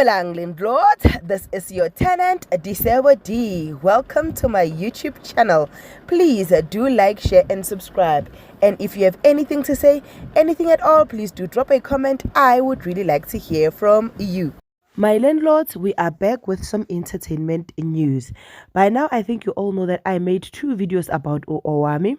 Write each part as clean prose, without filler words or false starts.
Dumelang landlord, this is your tenant Disebo D. Welcome to my YouTube channel. Please do like, share and subscribe. And if you have anything to say, anything at all, please do drop a comment. I would really like to hear from you. My landlords, we are back with some entertainment news. By now, I think you all know that I made 2 videos about Owami.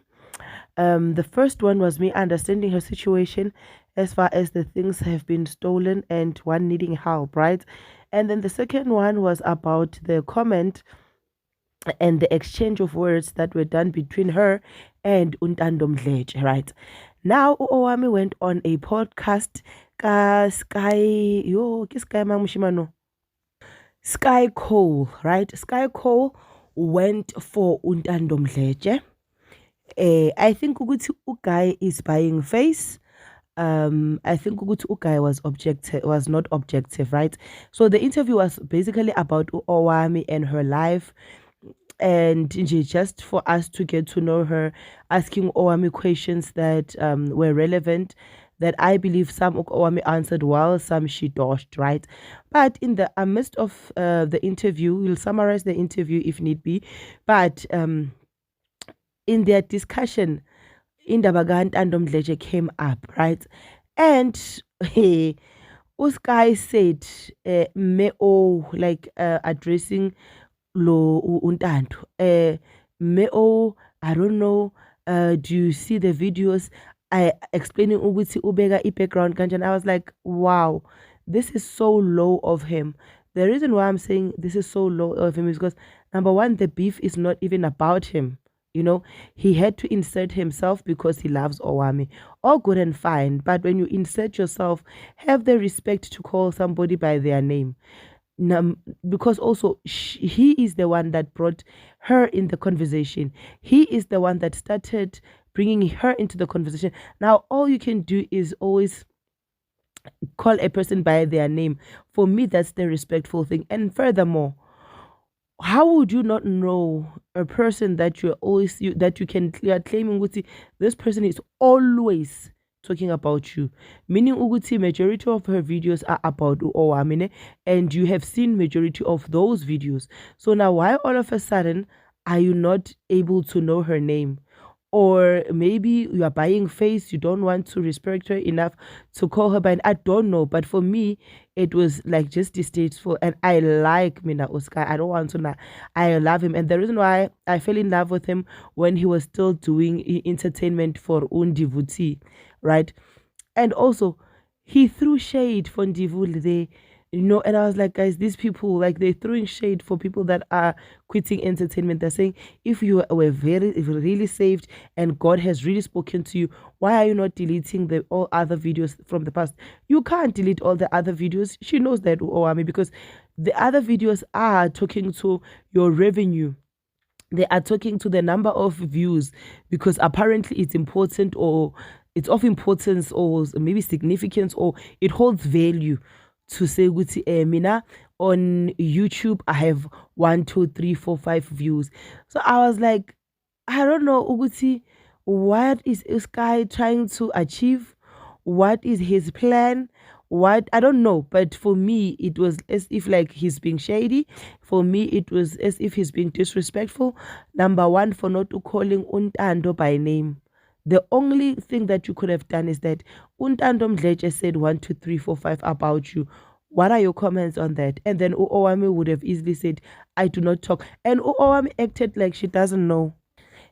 The first one was me understanding her situation as far as the things have been stolen and one needing help, right? And then the second one was about the comment and the exchange of words that were done between her and Untando Mdletshe, right? Now Owami went on a podcast Sky Cole, right? Sky Cole went for Untando Mdletshe. I think ukuthi uGuy is buying face. I think ukuthi uGuy was not objective, right? So the interview was basically about Owami and her life, and just for us to get to know her, asking Owami questions that were relevant, that I believe some Owami answered well, some she dodged, right? But in the midst of the interview, we'll summarize the interview if need be, but in their discussion, indaba kaNtando Mdletshe came up, right? And Uskai said, addressing lo Untando. I don't know, do you see the videos? I explaining ukuthi ubeka background kanjani. I was like, wow, this is so low of him. The reason why I'm saying this is so low of him is because, number one, the beef is not even about him. You know, he had to insert himself because he loves Owami. All good and fine, but when you insert yourself, have the respect to call somebody by their name. Because also he is the one that brought her in the conversation. He is the one that started bringing her into the conversation. Now, all you can do is always call a person by their name. For me, that's the respectful thing. And furthermore, how would you not know a person that you are claiming ukuthi this person is always talking about you, meaning ukuthi majority of her videos are about Owami, and you have seen majority of those videos. So now why all of a sudden are you not able to know her name? Or maybe you are buying face, you don't want to respect her enough to call her by, I don't know. But for me, it was like just distasteful. And I like Mina Oscar. I don't want to, I love him. And the reason why I fell in love with him when he was still doing entertainment for Undivuti, right? And also, he threw shade for Ndivule there. And I was like, guys, these people, like, they're throwing shade for people that are quitting entertainment. They're saying, if you were really saved and God has really spoken to you, why are you not deleting all other videos from the past? You can't delete all the other videos. She knows that, Owami, because the other videos are talking to your revenue. They are talking to the number of views, because apparently it's important, or it's of importance, or maybe significance, or it holds value to say mina on YouTube I have 1, 2, 3, 4, 5 views. So I was like, I don't know, Uguti, what is this guy trying to achieve? What is his plan? What, I don't know, but for me it was as if like he's being shady. For me it was as if he's being disrespectful. Number one, for not calling Untando by name. The only thing that you could have done is that Untando Mdletshe said 1, 2, 3, 4, 5 about you. What are your comments on that? And then Owami would have easily said, I do not talk. And Owami acted like she doesn't know.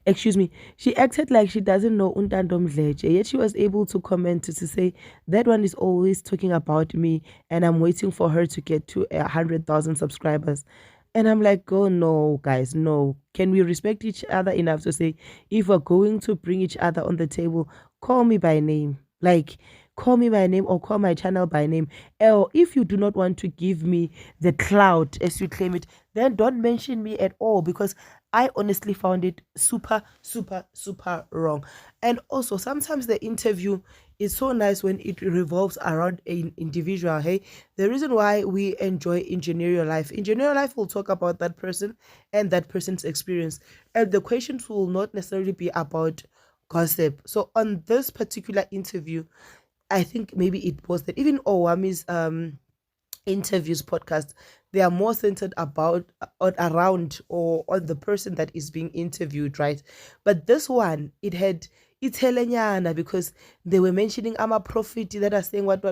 Excuse me. She acted like she doesn't know Untando Mdletshe. Yet she was able to comment to say, that one is always talking about me and I'm waiting for her to get to 100,000 subscribers. And I'm like, oh no, guys, no. Can we respect each other enough to say, if we're going to bring each other on the table, call me by name. Like, call me by name or call my channel by name. Or if you do not want to give me the clout as you claim it, then don't mention me at all, because I honestly found it super, super, super wrong. And also, sometimes the interview is so nice when it revolves around an individual. Hey, the reason why we enjoy Engineer Your Life. Engineer Your Life will talk about that person and that person's experience. And the questions will not necessarily be about gossip. So on this particular interview, I think maybe it was that even Owami's interviews, podcasts, they are more centered about around or on the person that is being interviewed, right? But this one, it had Italiana because they were mentioning ama prophet that are saying what.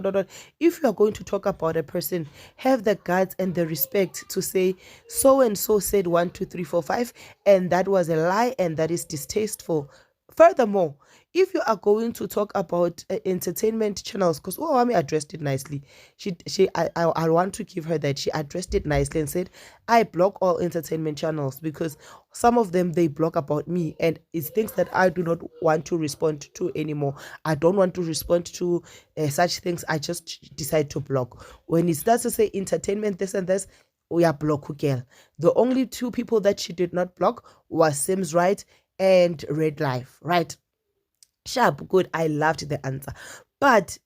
If you are going to talk about a person, have the guts and the respect to say so and so said 1 2 3 4 5, and that was a lie and that is distasteful. Furthermore, if you are going to talk about entertainment channels, because Owami addressed it nicely, I want to give her that she addressed it nicely and said, I block all entertainment channels because some of them they block about me and it's things that I do not want to respond to anymore. I don't want to respond to such things. I just decide to block. When it starts to say entertainment, this and this, we are block girl. The only two people that she did not block was Sims Right and Red Life, right? Sharp, good. I loved the answer. But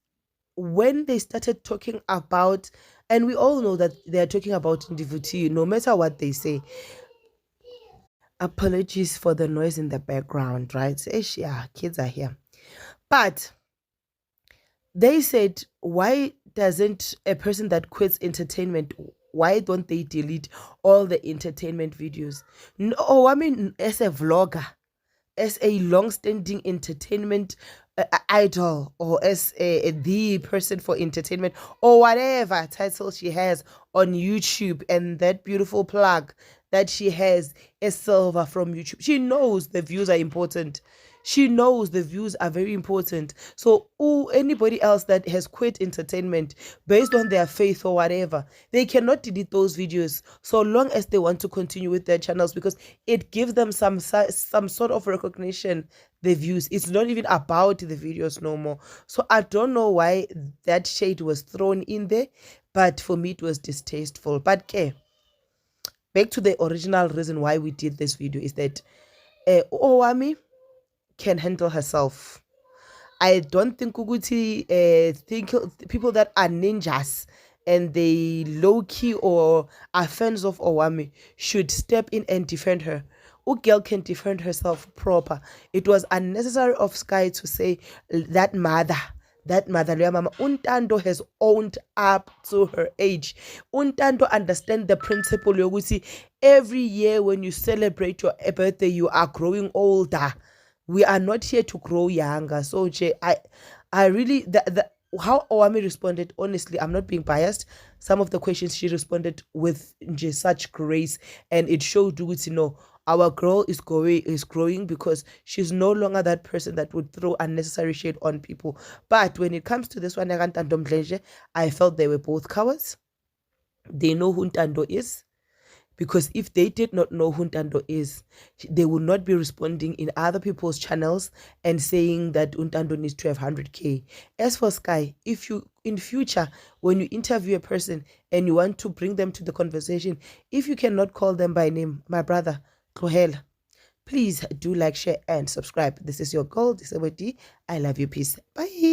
when they started talking about, and we all know that they're talking about Ndivuthu, no matter what they say. Apologies for the noise in the background, right? Yeah, kids are here. But they said, why doesn't a person that quits entertainment, why don't they delete all the entertainment videos? No, I mean, as a vlogger, as a long-standing entertainment idol, or as the person for entertainment, or whatever title she has on YouTube, and that beautiful plug that she has is Silver from YouTube. She knows the views are important. She knows the views are very important. So anybody else that has quit entertainment based on their faith or whatever, they cannot delete those videos so long as they want to continue with their channels, because it gives them some sort of recognition, the views. It's not even about the videos no more. So I don't know why that shade was thrown in there, but for me it was distasteful. But okay, back to the original reason why we did this video is that Owami can handle herself. I don't think Kuguti think people that are ninjas and they low-key or are fans of Owami should step in and defend her. Girl can defend herself proper. It was unnecessary of Sky to say that mother, Mama, Untando has owned up to her age. Untando understand the principle yokuthi every year when you celebrate your birthday, you are growing older. We are not here to grow younger. So I really how Owami responded, honestly, I'm not being biased. Some of the questions she responded with such grace, and it showed our girl is growing because she's no longer that person that would throw unnecessary shade on people. But when it comes to this one, I felt they were both cowards. They know who Ntando is. Because if they did not know who Ntando is, they would not be responding in other people's channels and saying that Ntando needs to have 100K. As for Sky, if you, in future, when you interview a person and you want to bring them to the conversation, if you cannot call them by name, my brother, Kohel, please do like, share, and subscribe. This is your girl, Disabodi. I love you. Peace. Bye.